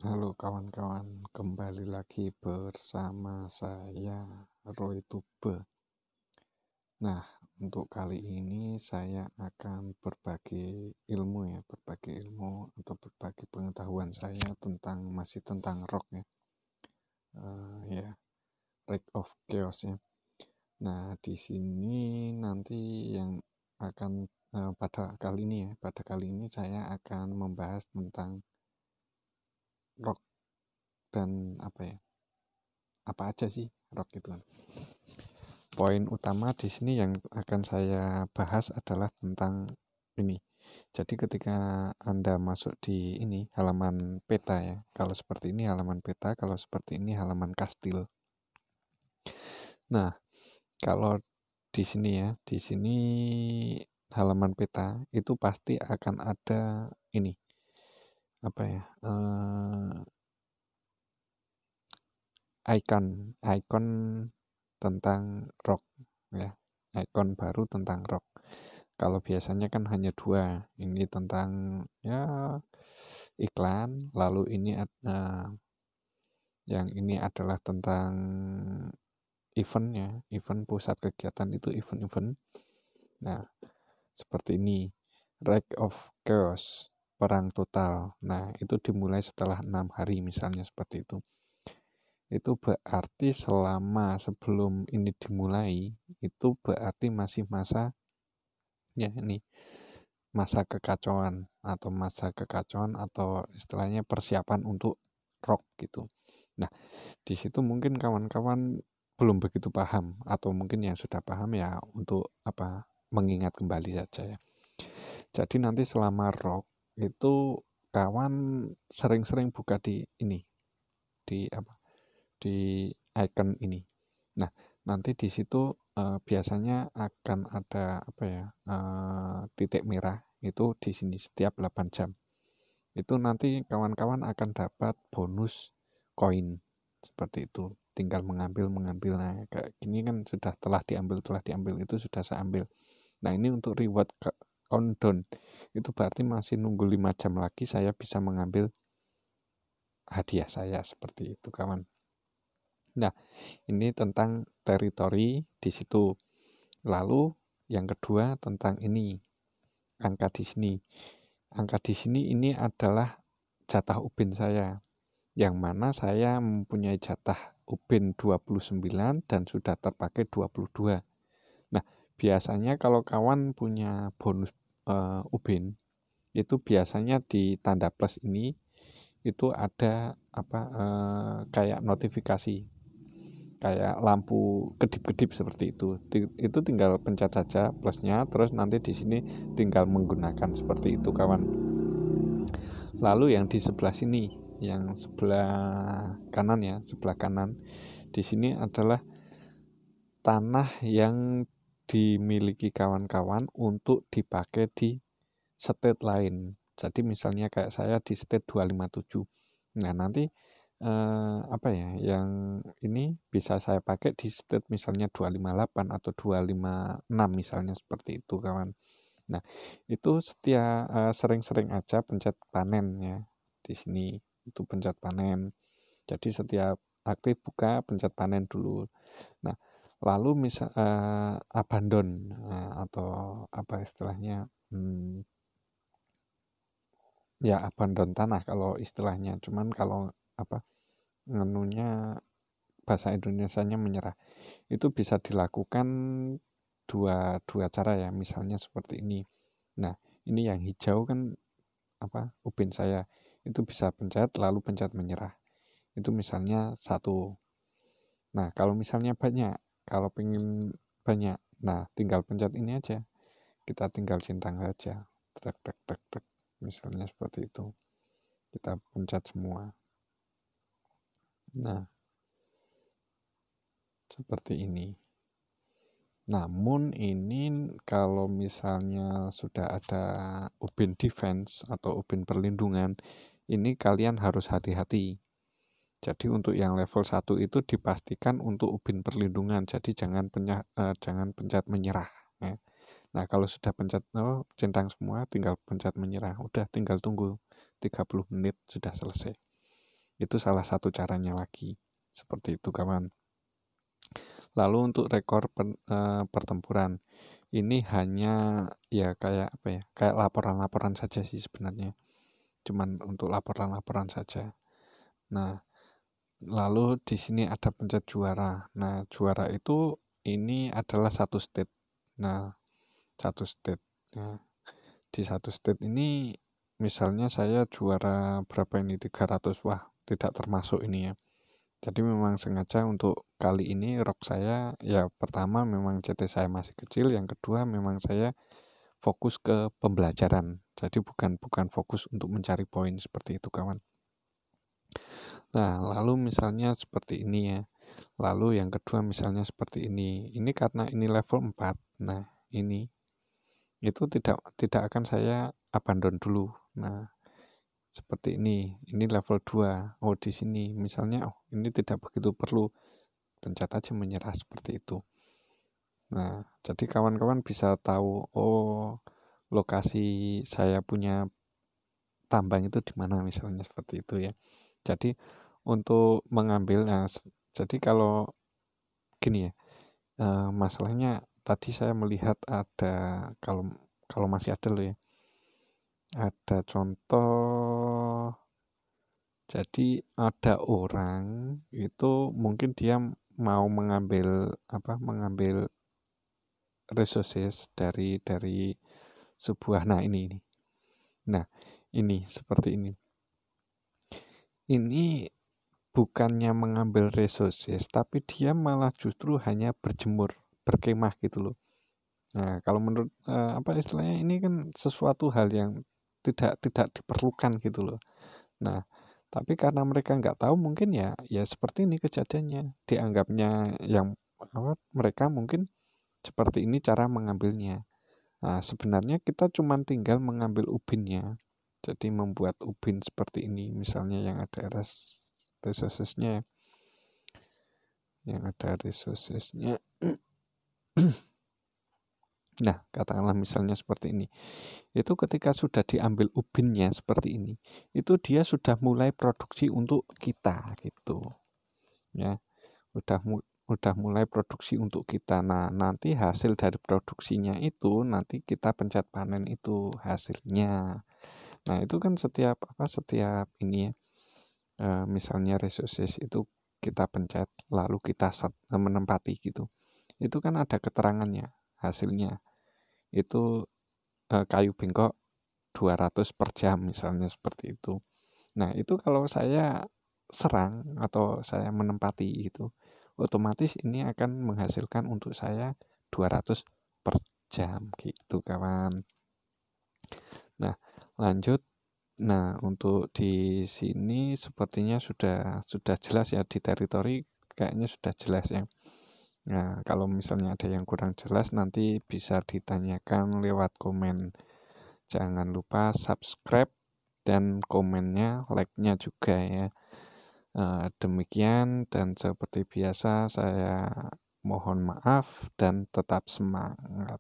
Halo kawan-kawan, kembali lagi bersama saya Roy Tube. Nah, untuk kali ini saya akan berbagi ilmu atau berbagi pengetahuan saya masih tentang rock ya. Reign of Chaos ya. Nah, di sini nanti yang akan pada kali ini saya akan membahas tentang rock dan apa aja sih rock itu kan. Poin utama di sini yang akan saya bahas adalah tentang ini. Jadi ketika Anda masuk di ini halaman peta ya. Kalau seperti ini halaman peta, kalau seperti ini halaman kastil. Nah, kalau di sini halaman peta itu pasti akan ada ini. Icon tentang rock ya, icon baru tentang rock. Kalau biasanya kan hanya 2, ini tentang ya iklan, lalu ini yang ini adalah tentang event pusat kegiatan itu event. Nah, seperti ini, Reign of Chaos, perang total. Nah, itu dimulai setelah 6 hari misalnya seperti itu. Itu berarti sebelum ini dimulai, itu berarti masih masa kekacauan atau istilahnya persiapan untuk rock gitu. Nah, di situ mungkin kawan-kawan belum begitu paham, atau mungkin yang sudah paham ya untuk mengingat kembali saja ya. Jadi nanti selama rock itu kawan sering-sering buka di icon ini. Nah, nanti di situ biasanya akan ada titik merah itu di sini setiap 8 jam. Itu nanti kawan-kawan akan dapat bonus koin seperti itu. Tinggal mengambil. Nah, kayak gini kan telah diambil itu sudah saya ambil. Nah, ini untuk reward countdown. Itu berarti masih nunggu 5 jam lagi saya bisa mengambil hadiah saya seperti itu, kawan. Nah, ini tentang teritori di situ. Lalu yang kedua tentang ini, angka di sini. Angka di sini ini adalah jatah ubin saya, yang mana saya mempunyai jatah ubin 29 dan sudah terpakai 22. Nah, biasanya kalau kawan punya bonus ubin, itu biasanya di tanda plus ini itu ada kayak notifikasi, kayak lampu kedip-kedip seperti itu. Itu tinggal pencet saja plusnya, terus nanti di sini tinggal menggunakan seperti itu, kawan. Lalu yang di sebelah sini, yang sebelah kanan, di sini adalah tanah yang dimiliki kawan-kawan untuk dipakai di state lain. Jadi misalnya kayak saya di state 257. Nah, nanti yang ini bisa saya pakai di state misalnya 258 atau 256 misalnya seperti itu, kawan. Nah, itu sering-sering aja pencet panen ya. Di sini itu pencet panen. Jadi setiap aktif buka pencet panen dulu. Nah, lalu abandon atau apa istilahnya abandon tanah kalau istilahnya. Cuman kalau bahasa Indonesianya menyerah. Itu bisa dilakukan dua cara ya, misalnya seperti ini. Nah, ini yang hijau kan ubin saya. Itu bisa pencet lalu pencet menyerah. Itu misalnya 1. Nah, kalau misalnya kalau pengen banyak, nah tinggal pencet ini aja. Kita tinggal centang saja. Tek. Misalnya seperti itu. Kita pencet semua. Nah, seperti ini. Namun ini kalau misalnya sudah ada ubin defense atau ubin perlindungan, ini kalian harus hati-hati. Jadi untuk yang level 1 itu dipastikan untuk ubin perlindungan, jadi jangan pencet menyerah ya. Nah, kalau sudah pencet centang semua, tinggal pencet menyerah. Udah tinggal tunggu 30 menit sudah selesai. Itu salah satu caranya lagi. Seperti itu kawan. Lalu untuk rekor pertempuran, ini hanya ya kayak apa ya? Kayak laporan-laporan saja sih sebenarnya. Cuman untuk laporan-laporan saja. Nah, lalu di sini ada pencet juara. Nah, juara itu ini adalah satu state. Nah, satu state. Nah, di satu state ini misalnya saya juara berapa ini 300. Wah, tidak termasuk ini ya. Jadi memang sengaja untuk kali ini rok saya ya pertama memang CT saya masih kecil, yang kedua memang saya fokus ke pembelajaran. Jadi bukan fokus untuk mencari poin seperti itu kawan. Nah, lalu misalnya seperti ini ya. Lalu yang kedua misalnya seperti ini. Ini karena ini level 4. Nah, ini itu tidak akan saya abandon dulu. Nah, seperti ini level 2. Oh, di sini misalnya ini tidak begitu perlu, pencet aja menyerah seperti itu. Nah, jadi kawan-kawan bisa tahu oh lokasi saya punya tambang itu di mana misalnya seperti itu ya. Jadi untuk mengambilnya, jadi kalau gini ya, masalahnya tadi saya melihat ada kalau masih ada loh ya, ada contoh. Jadi ada orang itu mungkin dia mau mengambil resources dari sebuah, nah ini. Nah, ini seperti ini. Ini bukannya mengambil resources, tapi dia malah justru hanya berjemur, berkemah gitu loh. Nah, kalau menurut istilahnya ini kan sesuatu hal yang tidak diperlukan gitu loh. Nah, tapi karena mereka nggak tahu mungkin ya seperti ini kejadiannya. Dianggapnya yang mereka mungkin seperti ini cara mengambilnya. Nah, sebenarnya kita cuma tinggal mengambil ubinnya. Jadi membuat ubin seperti ini, misalnya yang ada resources-nya. Yang ada resources-nya. Nah, katakanlah misalnya seperti ini. Itu ketika sudah diambil ubinnya seperti ini, itu dia sudah mulai produksi untuk kita gitu. Ya, udah mulai produksi untuk kita. Nah, nanti hasil dari produksinya itu nanti kita pencet panen itu hasilnya. Nah, itu kan setiap ini ya. Misalnya resources itu kita pencet lalu kita menempati gitu. Itu kan ada keterangannya, hasilnya. Itu kayu bengkok 200 per jam misalnya seperti itu. Nah, itu kalau saya serang atau saya menempati itu, otomatis ini akan menghasilkan untuk saya 200 per jam gitu kawan. Nah, lanjut. Nah, untuk di sini sepertinya sudah jelas ya, di teritori kayaknya sudah jelas ya. Nah, kalau misalnya ada yang kurang jelas nanti bisa ditanyakan lewat komen. Jangan lupa subscribe dan komennya, like-nya juga ya. Demikian dan seperti biasa saya mohon maaf dan tetap semangat.